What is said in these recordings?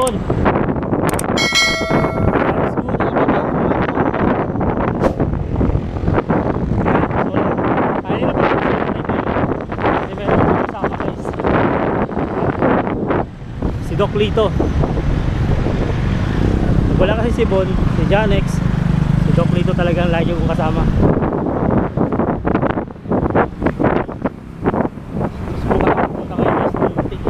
Sibon. Si Doc Lito. Wala kasi si Bon, si Janex, si Doc Lito talagang lagi kong kasama. Subukan ako punta ngayon guys ng Muntik.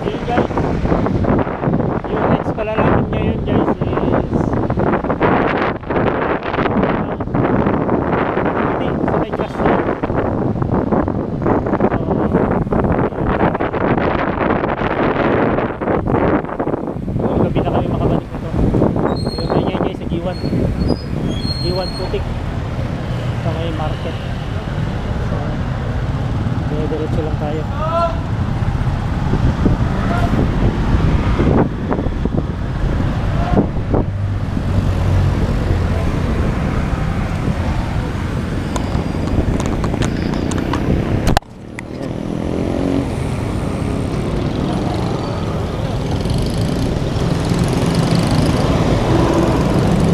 Yun guys, yung next palalaman niya yun guys is Muntik sa may Castle. Iwan Putik sa may market. So diretso lang tayo.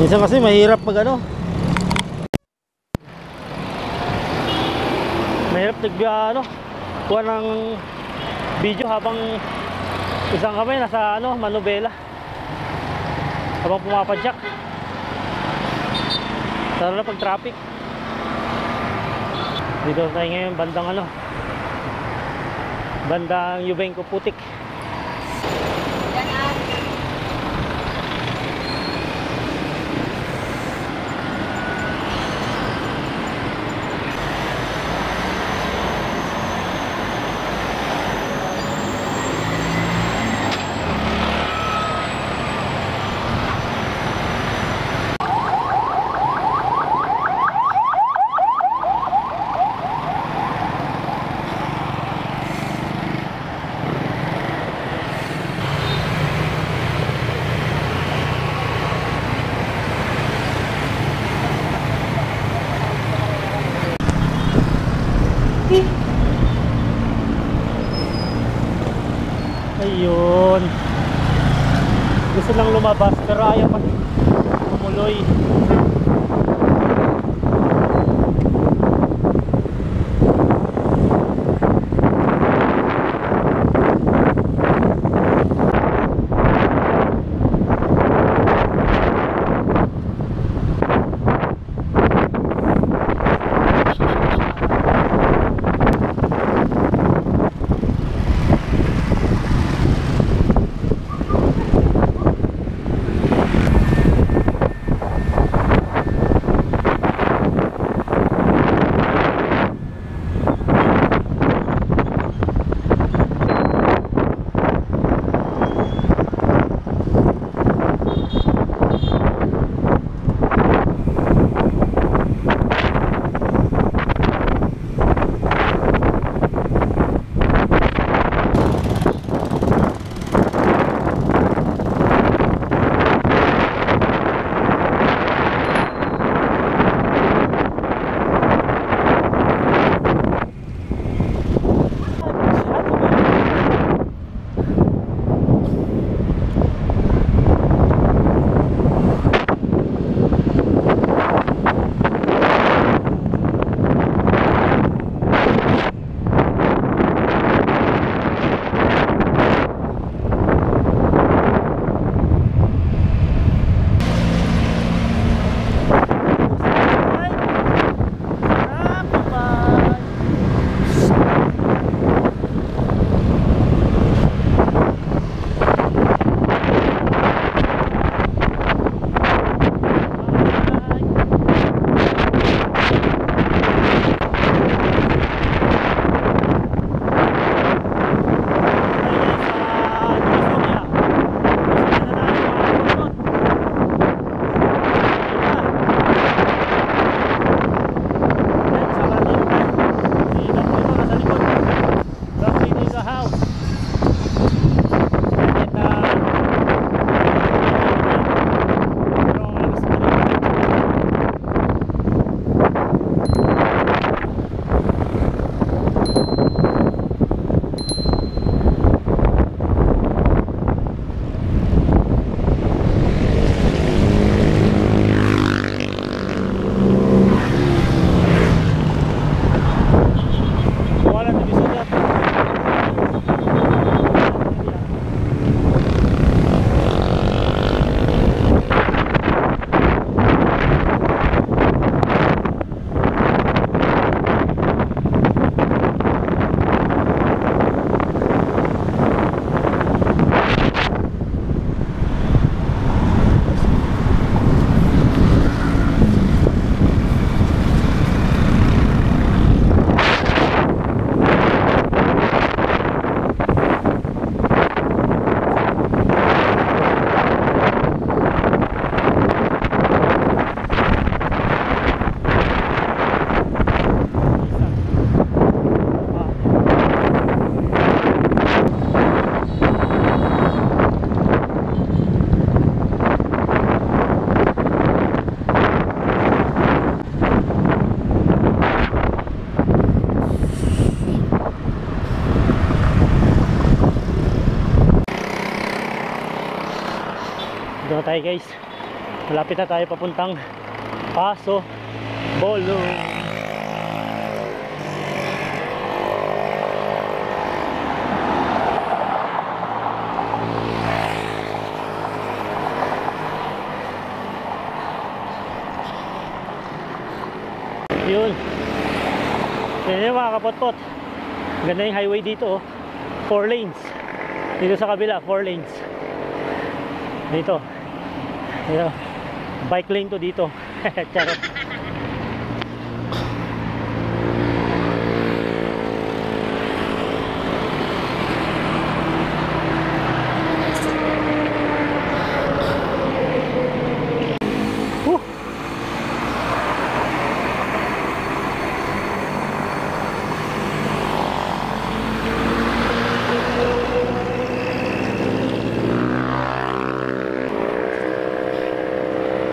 Minsan kasi mahirap pag ano, mahirap kuha ng video habang isang kamay nasa manubela habang pumapadyak, lalo na pag traffic. Dito tayo ngayon bandang Yubenko Putik. Ayun, gusto lang lumabas pero ayaw pa tumuloy. tayo guys. Malapit na tayo papuntang Paso Bolong. Yun. Yan yung mga kapotpot. Ganda yung highway dito, oh. 4 lanes. Dito sa kabila 4 lanes. Dito. Dito. Bike lane to dito. Charot.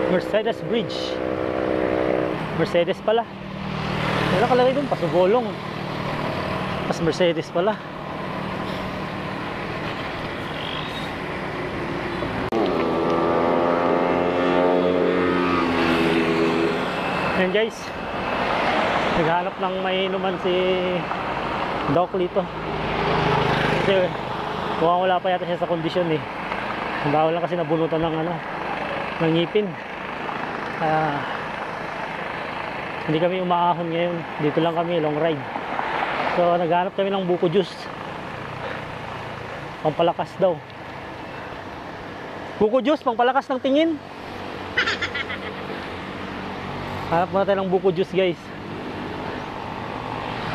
Mercedes Bridge. Mercedes pala. Wala nakalagay dun, Paso Bolong. Mas Mercedes pala. Ayan guys, naghanap ng may inuman si Doc Lito. Kasi mukhang wala pa yata siya sa kondisyon eh. Bawal lang kasi nabunutan ng ng ngipin. Hindi kami umaahon ngayon. Dito lang kami, long ride. So naghanap kami ng buko juice. Pampalakas daw. Buko juice, pampalakas ng tingin. Hanap muna tayo ng buko juice guys.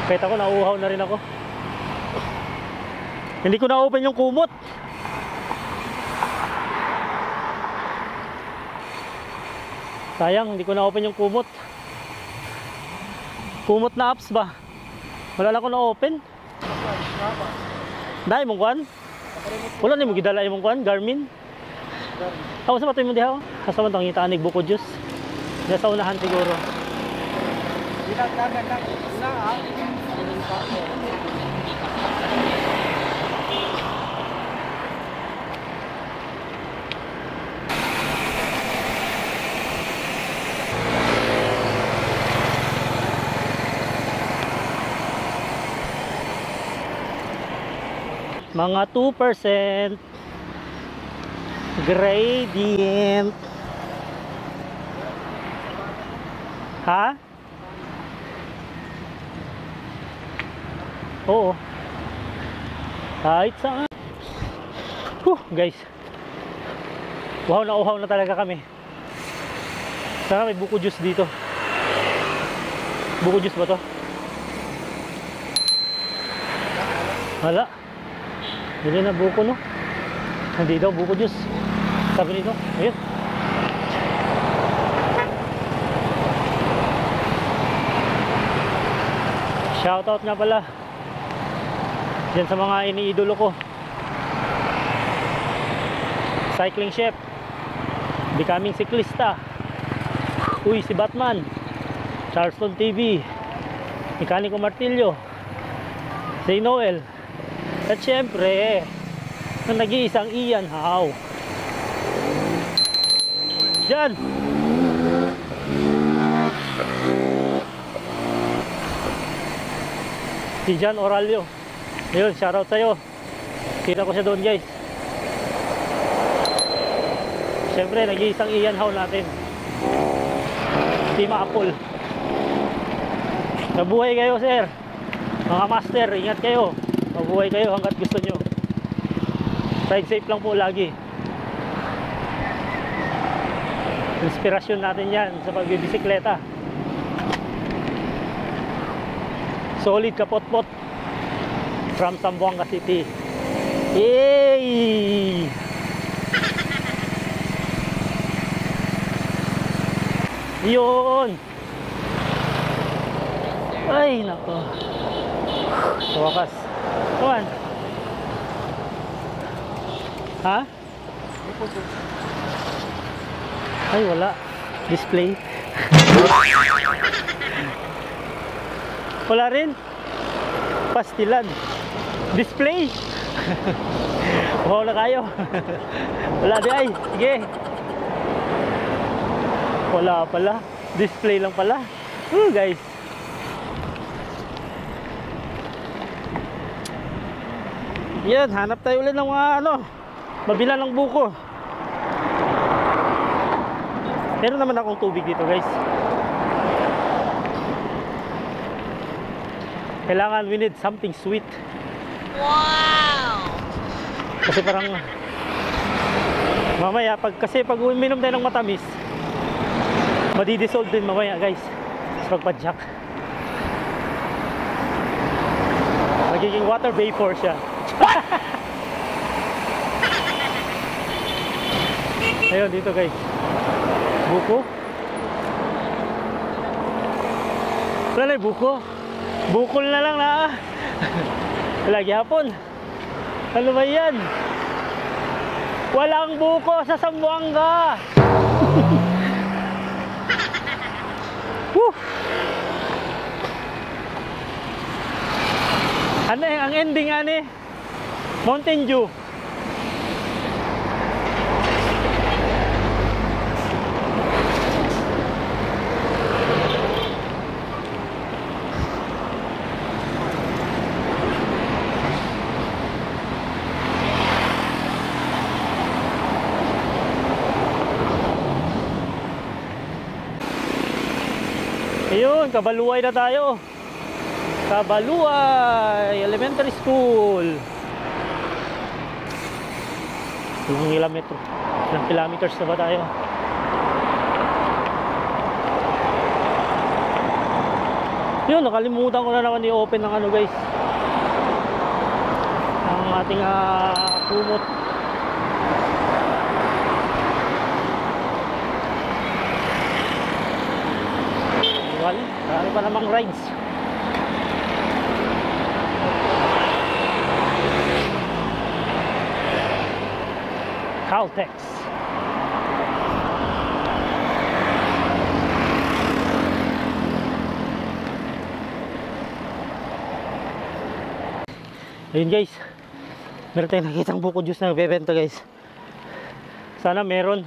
Kahit ako nauuhaw na rin ako. Hindi ko na-open yung kumot. Sayang, hindi ko na-open yung kumot. Kumot na apps ba? Wala lang ko na-open. Dahil mong kuhan? Wala na yung gidala yung kuhan? Garmin? Ako sa patoy mo diha? Asa man itong ngitaan buko juice? Diya sa unahan siguro. Mga 2% gradient. Ha? Oo. Kahit saan. Guys. Uhaw na talaga kami. Saka may buko juice dito. Buko juice ba to? Wala. Hindi na buko no. Hindi daw buko juice. Sabi nito. Ayun. Shoutout nga pala diyan sa mga iniidolo ko. Cycling chef, becoming cyclista. Uy, si Batman, Charleston TV, Mekaniko Martillo, si Noel. At syempre, ang nag-iisang Ian How. Diyan. Si Jan Oralio. Ayun, shoutout sa'yo. Kita ko siya doon guys. Syempre, nag-iisang Ian How natin. Team Apple. Nabuhay kayo sir. Mga master, ingat kayo. Mabuhay kayo hanggat gusto nyo. Ride safe lang po lagi. Inspirasyon natin yan sa pagbibisikleta. Solid kapot-pot from Zamboanga City. Yay! Yun! Ay, nako. Sa wakas. Come on. Ha? Ay, wala. Display. Wala rin. Pastilan. Display. Wow na kayo. Wala di ay. Sige. Wala pala. Display lang pala. Guys. Yan, hanap tayo ulit ng mga mabila ng buko. Meron naman akong tubig dito, guys. Kailangan, we need something sweet. Wow! Kasi parang mamaya, kasi pag uminom tayo ng matamis, madidissolve din mamaya, guys. So pagpadyak, magiging water vapor siya. Ayun, dito guys, buko. Wala na yung buko. Bukol na lang na. Lagi hapon. Ano ba yan? Walang buko sa Zamboanga. Ano ang ending ani? Mountain Dew. Ayun, Kabaluay na tayo. Kabaluay Elementary School. Ilang kilometers na ba tayo? Yun, nakalimutan ko na naman i-open ng guys, ang ating kumot. Marami pa namang rides. Caltex. Ayun guys, meron tayong nakitang buko juice na nagbebenta guys. Sana meron.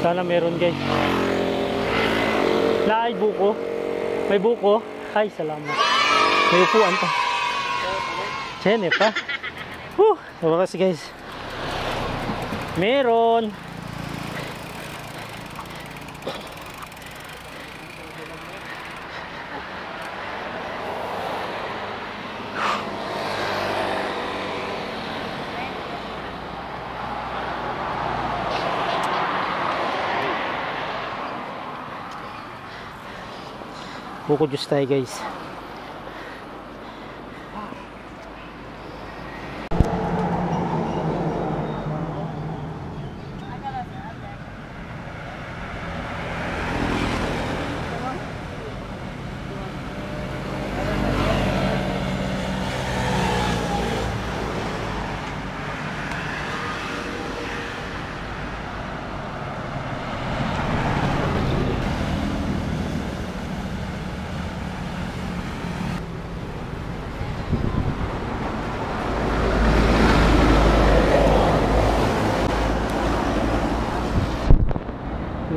Sana meron guys. Ay buko. May buko. Ay salamat. May upuan pa. Chene pa. Wakas guys. Meron. Buko juice tayo guys.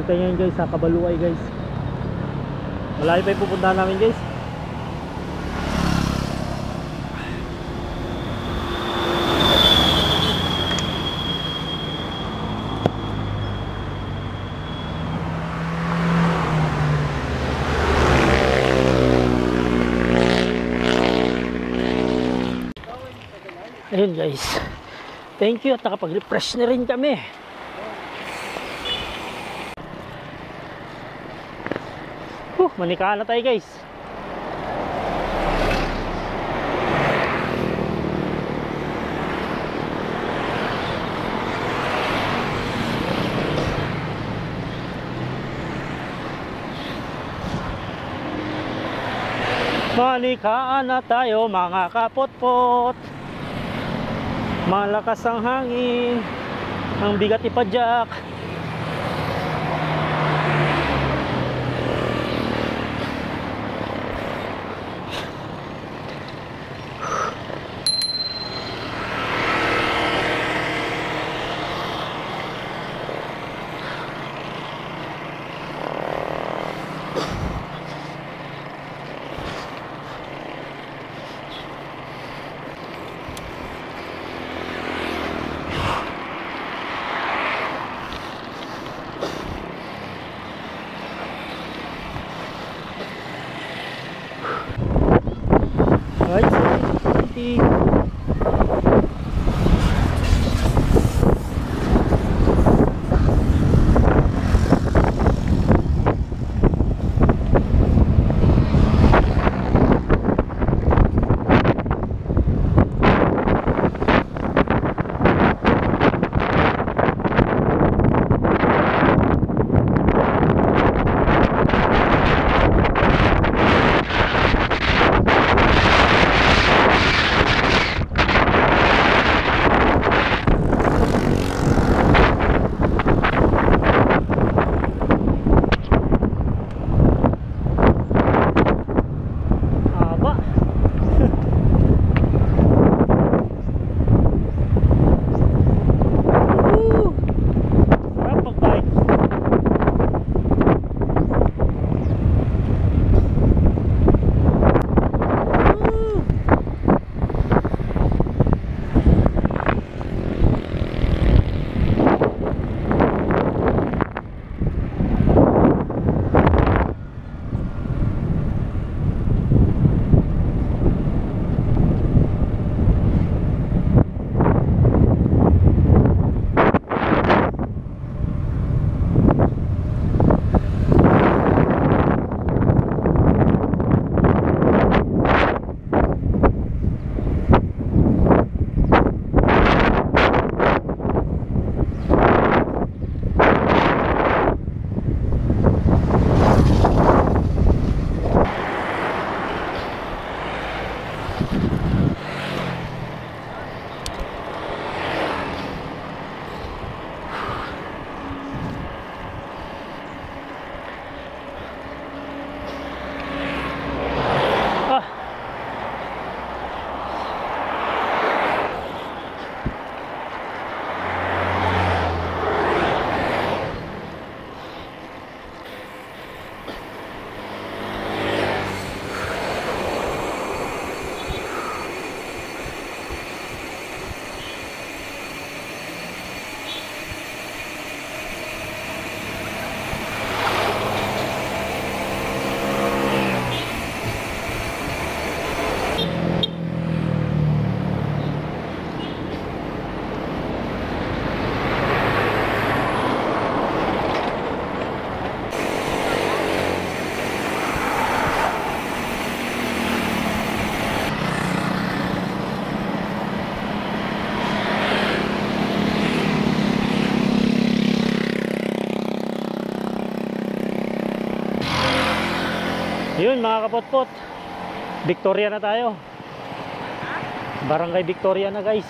Kita nyo guys sa Kabaluay guys. Malayo pa yung pupuntahan namin guys. Ayun guys, thank you at nakapag-refresh na rin kami. Manikaan na tayo guys. Manikaan na tayo mga kapot-pot. Malakas ang hangin, ang bigat ipadyak. Right, 20. Haba. Woohoo! Sarap mag-bike. Woo! Ah. Yun mga kapotpot, Victoria na tayo. Barangay Victoria na guys.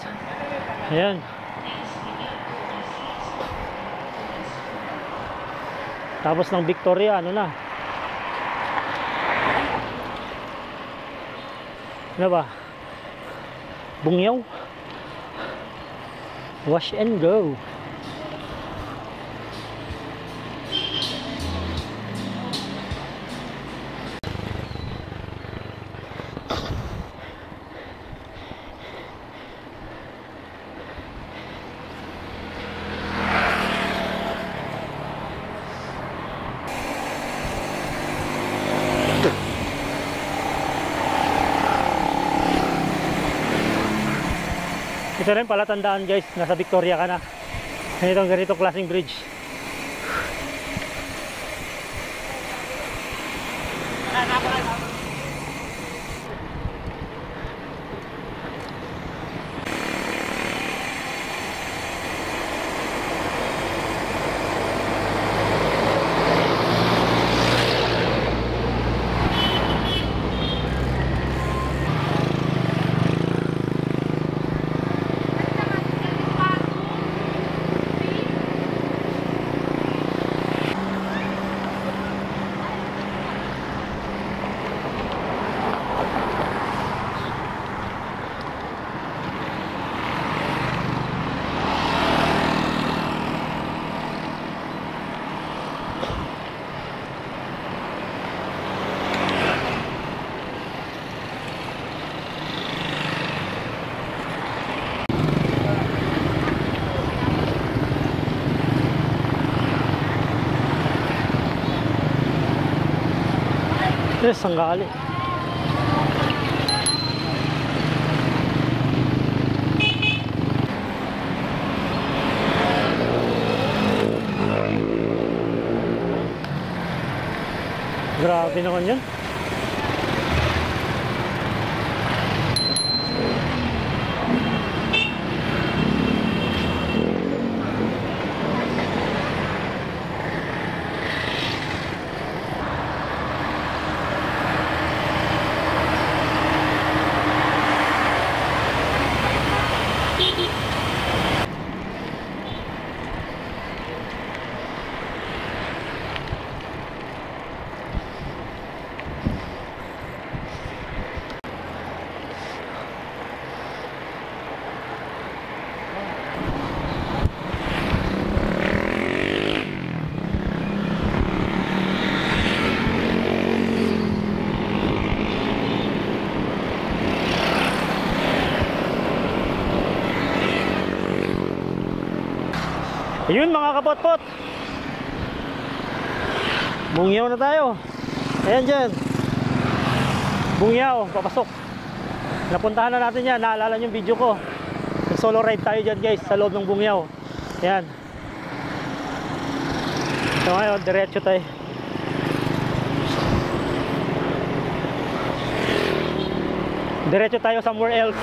Ayan. Tapos ng Victoria, ano na? Ano ba? Bungyaw. Wash and go. Ito rin pala tandaan guys, nasa Victoria ka na. Ganitong klaseng bridge. Yes, ang gali. Grabe naman yan. Ayun mga kapot-pot, Bungyaw na tayo. Ayan dyan, Bungyaw, papasok. Napuntahan na natin yan. Naalala nyo yung video ko, nag solo ride tayo dyan guys, sa loob ng Bungyaw. Ayan. So ngayon, diretso tayo. Diretso tayo somewhere else.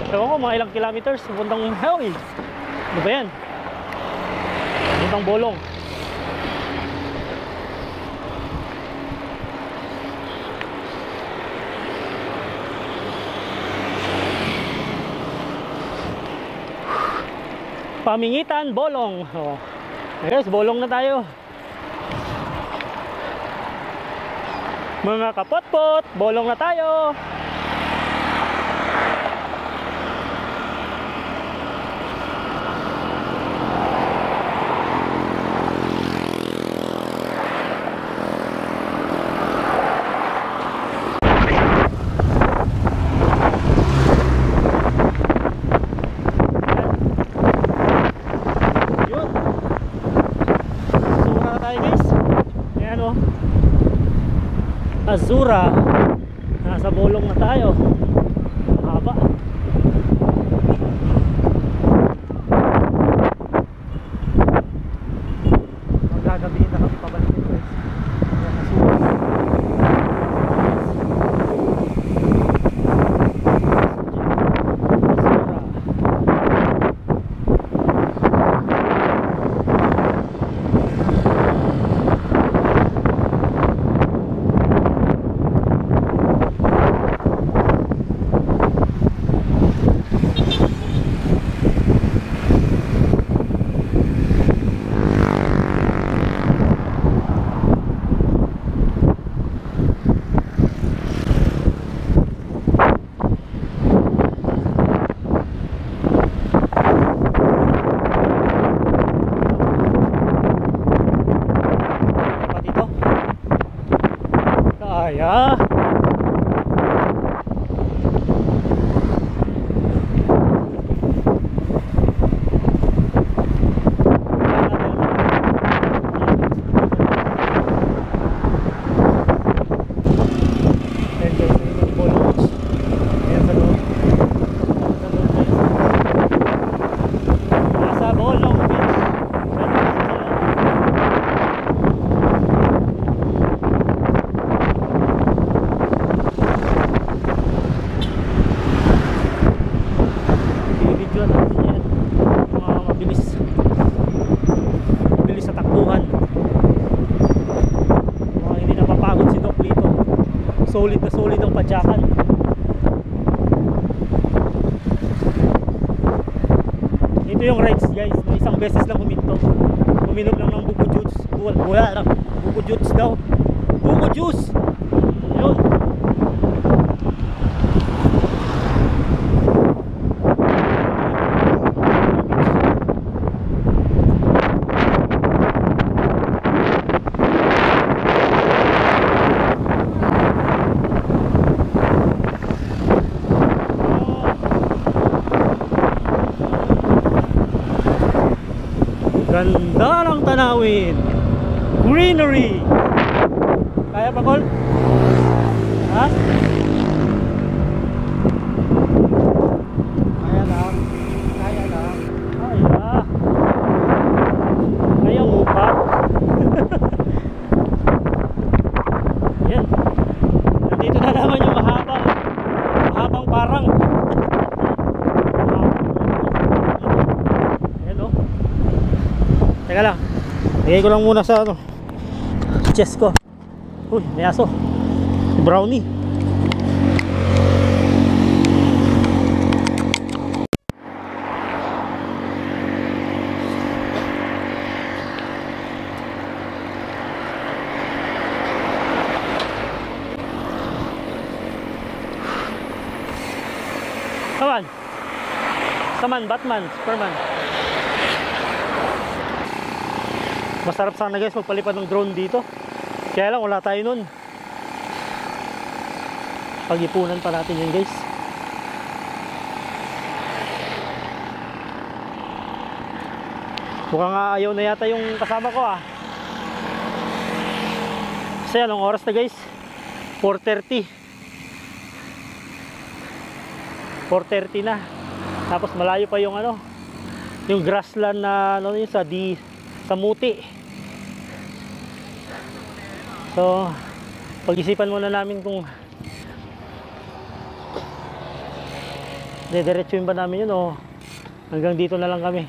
Siguro mga ilang kilometers pupuntang Hawi. Ano ba yan? Pupuntang Bolong. Pamingitan, Bolong. Oh. Guys, Bolong na tayo. Mga kapot-pot, Bolong na tayo. Azura, nasa Bolong na tayo. Haba. Magagabihin na kami pabalik dito guys. Kaya solid ang padyakan. Ito yung rides guys, na isang beses lang huminto. Uminom lang ng buko juice. Wala lang, buko juice daw. Buko juice. Ayun. Ganda ng tanawin. Greenery. Kaya pa, Col? Ha? Kaya lang. Kaya lang. Ay, ah. Kaya upat. Yan. Nandito na naman yung mahabang parang. Ayan, oh. Teka lang. Lagay ko lang muna sa ano, chest ko. Uy, may aso. Brownie. Come on. Come on, Batman, Superman. Masarap sana guys magpalipad ng drone dito. Kaya lang wala tayo nun. Pag-ipunan pa natin yun guys. Mukhang ayaw na yata yung kasama ko ah. Kasi anong oras na guys? 4:30. 4:30 na. Tapos malayo pa yung ano, yung grassland na ano yun sa Muti. So pag-isipan muna namin kung dediretsuin ba namin yun o hanggang dito na lang kami.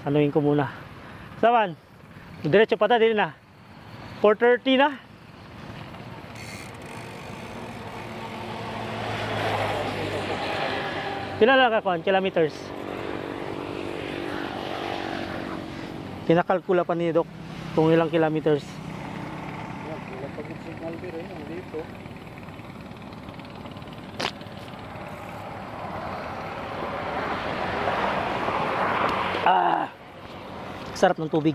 Anuin ko muna. Saman, diretso pa ta din na. 4:30 na. Pila lang ka kilometers? Kinakalkula pa ni Doc kung ilang kilometers. Wala pag signal pero yun dito. Ah, sarap ng tubig.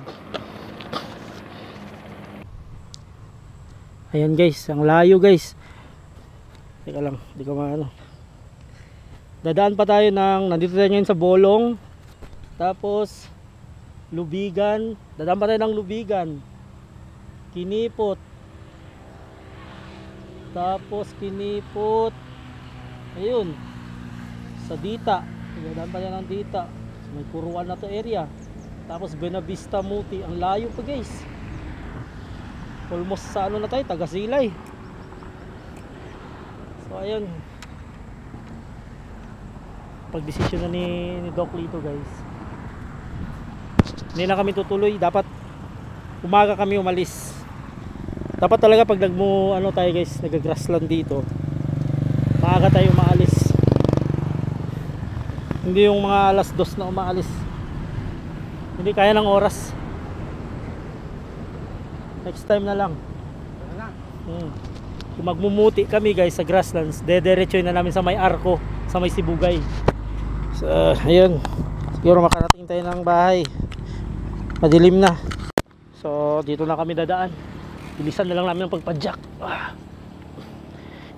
Ayan guys, ang layo guys. Teka lang, di ko maano. Dadaan pa tayo nandito tayo ngayon sa Bolong. Tapos Lubigan. Dadaan pa tayo ng Lubigan. Kinipot. Tapos Kinipot. Ayun. Sa Dita. Dadaan pa tayo ng Dita. May Kuruan na to area. Tapos Buenavista, Muti. Ang layo pa guys. Almost sa ano na tayo, Tagasilay. So ayun, pagdesisyon na ni Doc Lito guys, hindi na kami tutuloy. Dapat umaga kami umalis. Dapat talaga pag ano tayo guys, nag-grassland dito, maaga tayo maalis. Hindi yung mga alas 2 na umaalis. Hindi kaya ng oras. Next time na lang. Kung magmumuti kami guys sa grasslands, dediretsoy na namin sa may Arco, sa may Sibugay. So ayun, siguro makarating tayo ng bahay, madilim na. So dito na kami dadaan. Bilisan na lang namin ang pagpadyak.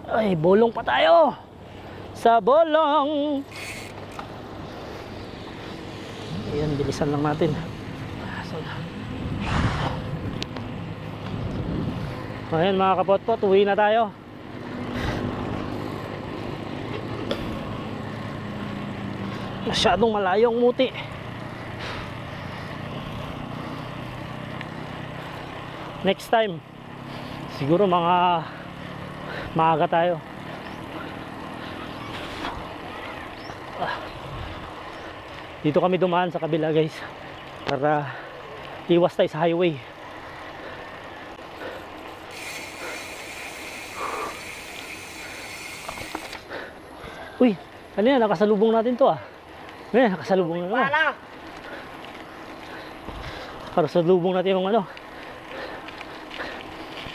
Ay, Bolong pa tayo. Sa Bolong. Ayan, bilisan lang natin. Ayan mga kapotpot, uwi na tayo. Masyadong malayong Muti. Next time siguro maaga tayo. Dito kami dumaan sa kabila guys, para iwas tayo sa highway. Uy, ano yan? Nakasalubong natin to ah. Ayan, nakasalubong na naman. Nakasalubong natin yung ano,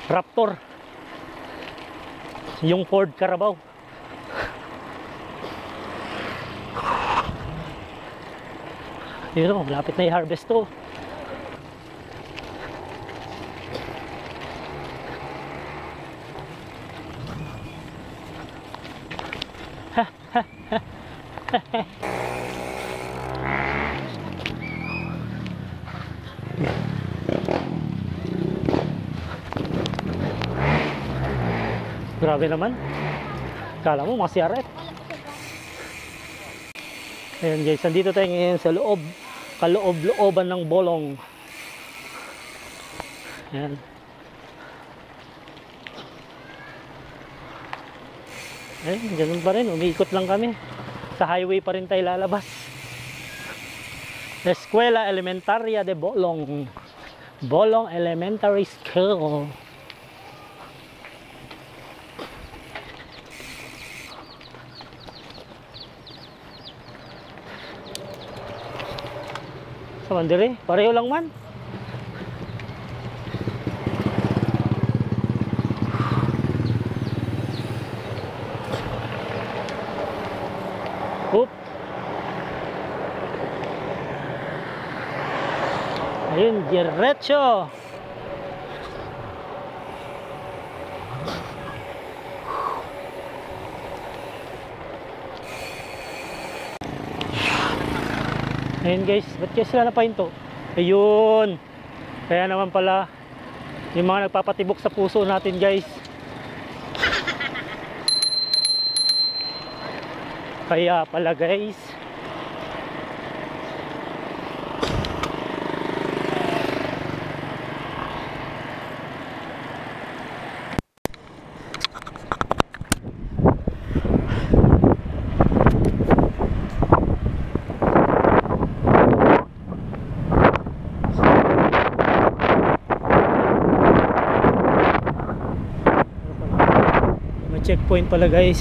Raptor. Yung Ford Carabao. Yun o, malapit na i-harvest to. Grabe naman. Kala mo mga CRF. Ayan guys, nandito tayo ngayon sa loob. Kaloob-looban ng Bolong. Ayan. Ayan, ganun pa rin. Umiikot lang kami. Sa highway pa rin tayo lalabas. Escuela Elementaria de Bolong. Bolong Elementary School. Sa Mandiri, pareho lang man. Oop. Ayun, diretso. Ayun guys, ba't kaya sila napahinto? Ayun. Kaya naman pala yung mga nagpapatibok sa puso natin guys. Kaya pala guys. May checkpoint pala guys.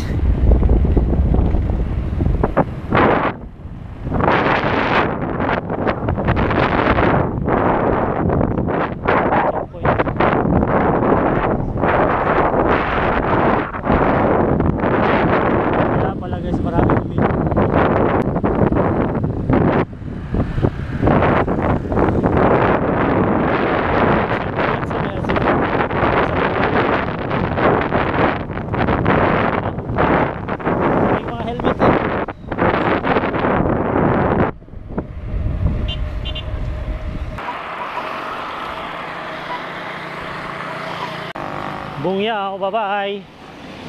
Bungyaw, bye-bye.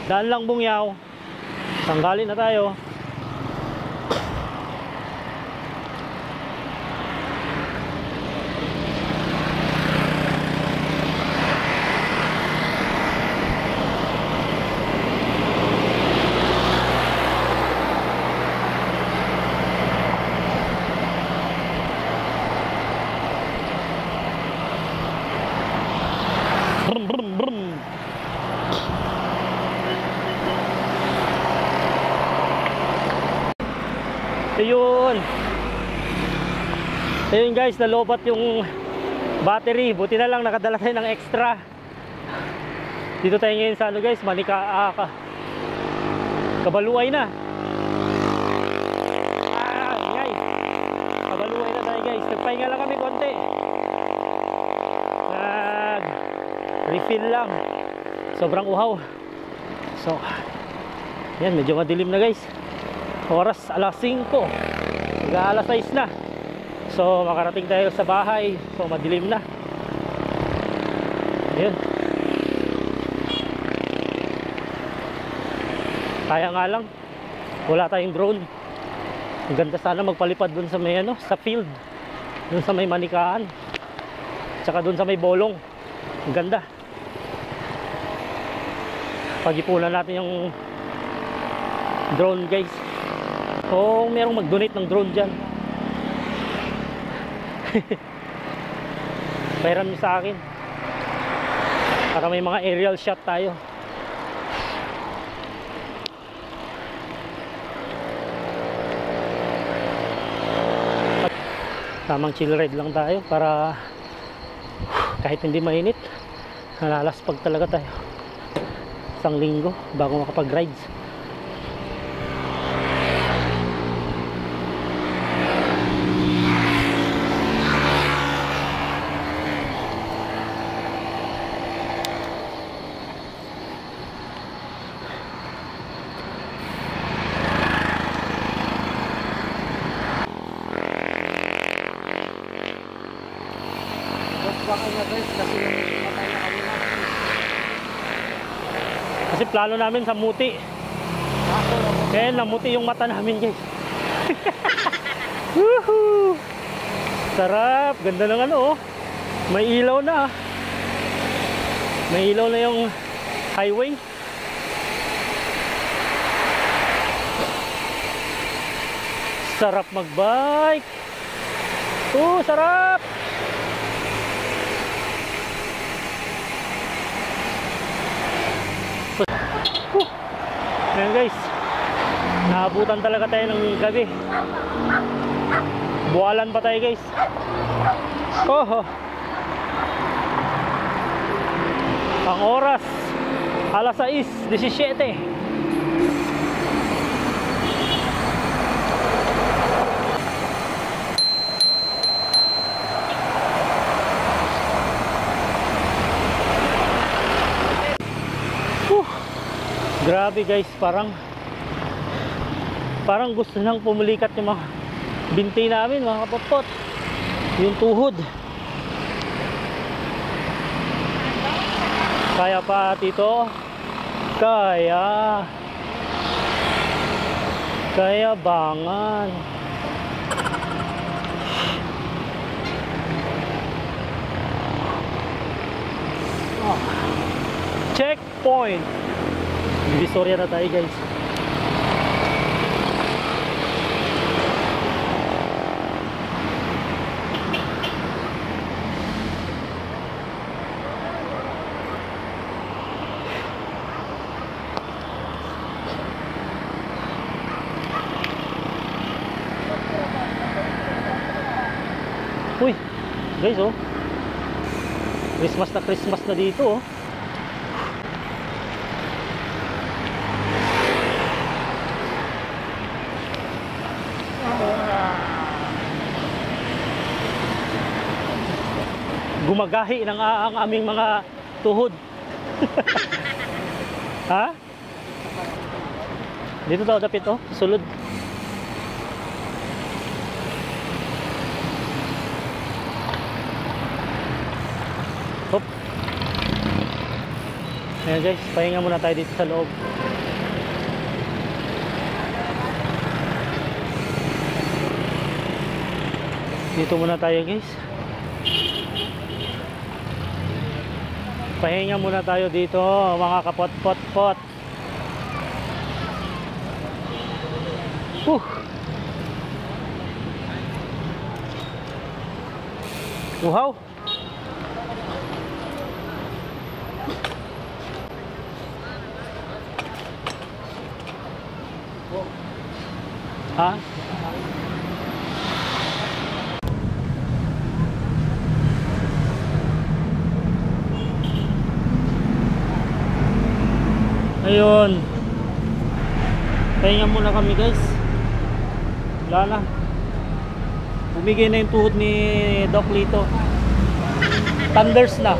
Daan lang Bungyaw. Tanggalin na tayo. Brum, brum, brum. Ayun. Ayun guys, nalobat yung battery. Buti na lang nakadala tayo ng extra. Dito tayo ngayon sa ano guys, Kabaluay na. Guys. Kabaluay na tayo guys. Nagpahinga lang kami konti. Refill lang. Sobrang uhaw. So, yan, medyo madilim na guys. Oras alas 5. Alas 6 na. So makarating tayo sa bahay. So madilim na. Ayun. Kaya nga lang wala tayong drone. Ang ganda sana magpalipad dun sa may ano, sa field. Dun sa may Manikaan. Tsaka dun sa may Bolong. Ang ganda. Pag-ipunan natin yung drone guys. O merong mag-donate ng drone dyan. Pairam nyo sa akin para may mga aerial shot tayo. Tamang chill ride lang tayo para kahit hindi mainit, nalalaspag talaga tayo. Isang linggo bago makapag-rides. Kasi plano namin sa Muti. Kaya namuti yung mata namin guys. Woohoo! Sarap, ganda ng ano oh. May ilaw na. May ilaw na yung highway. Sarap magbike. Sarap. Ayan guys, naabutan talaga tayo ng gabi. Buwalan pa tayo guys. Ang oras alas 6:17. Grabe guys, parang gusto nang pumulikat yung mga binti namin mga kapotpot. Yung tuhod. Kaya pa tito? Kaya bangan. Checkpoint. Divisoria na tayo guys. Uy, guys oh. Christmas na dito oh. Gumagahi ng ang aming mga tuhod. Ha? Dito daw dapit oh, sulod. Hop. Ayan guys, pahinga muna tayo dito sa loob. Dito muna tayo guys. Pahinga muna tayo dito mga kapot-pot-pot. Wow. Ha? Ayun. Pahinga muna kami guys. Wala na. Bumigay na yung tuhod ni Doc Lito. Thunders na.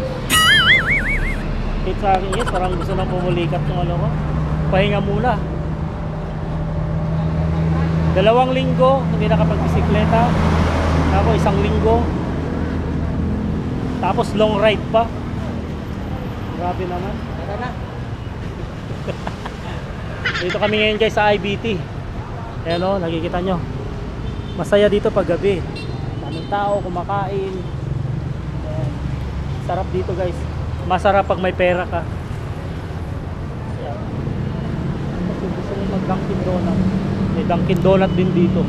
Kahit sa akin guys, parang gusto nang pumulikat ng ano ko. Pahinga muna. 2 linggo hindi nakapag-bisikleta. Ako 1 linggo. Tapos long ride pa. Grabe naman. Tara na. Dito kami ngayon guys sa IBT. Ayan o, nakikita nyo. Masaya dito pag gabi. Daming tao, kumakain. Ayan. Sarap dito guys. Masarap pag may pera ka. Ayan. Kasi gusto mo mag Dunkin Donut. May Dunkin Donut din dito.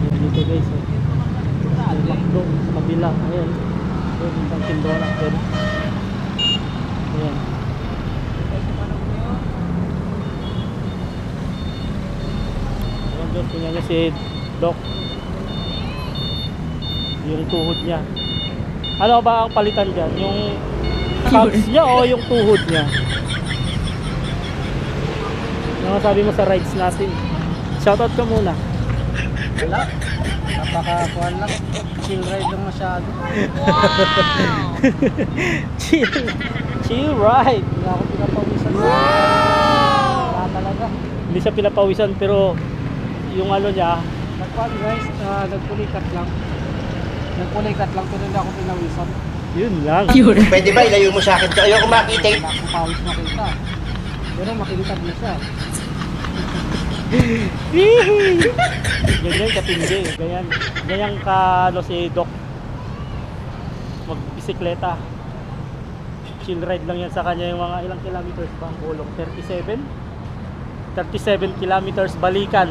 Ayan dito guys. May McDo sa kabila. Ayan. Ayan yung Dunkin Donut. Ayan. Ayan. Tingnan niya si Doc. Yung tuhod niya. Ano ba ang palitan dyan? Yung calves niya o yung tuhod niya? Ano sabi mo sa rides natin? Shoutout ka muna. Wala. Napakakuan lang. Chill ride lang masyado. Wow! Chill ride. Hindi ako pinapawisan. Wala talaga. Hindi siya pinapawisan pero yung ano niya, Nagkuhan guys, nagpulikat lang. Nagpulikat lang pero hindi ako pinawisan. Yun lang. Pwede ba ilayo mo sa akin to? Ayoko makita. Nakapawis na kita. Pero makikita mo siya. Ganyan katindi. Ganyan ka ano si Doc. Magbisikleta. Chill ride lang yan sa kanya, yung mga ilang kilometers ba ang kulong? 37 kilometers balikan.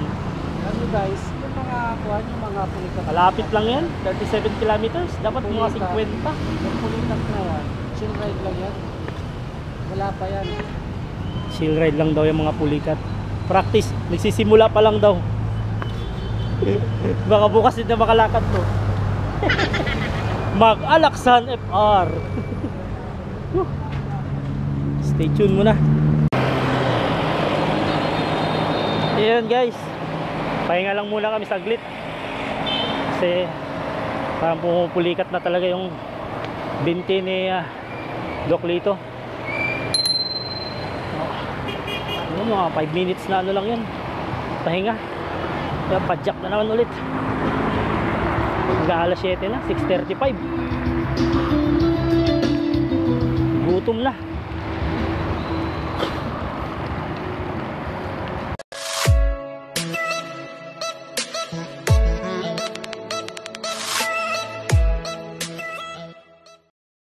Alam nyo guys, yung mga kuhan, yung mga pulikat. Malapit lang yan, 37 kilometers. Dapat mga 50. Yung pulikat na yan, chill ride lang yan. Wala pa yan. Chill ride lang daw yung mga pulikat. Practice, nagsisimula pa lang daw. Baka bukas din na makalakad to. Mag-Alaksan FR. Stay tuned muna. Ayan guys, pahinga lang muna kami saglit kasi parang pumupulikat na talaga yung binti ni Doc Lito. Mga 5 minutes na ano lang yan, pahinga. Kaya padjak na naman ulit. Mag-aalas 7 na, 6:35. Gutom na.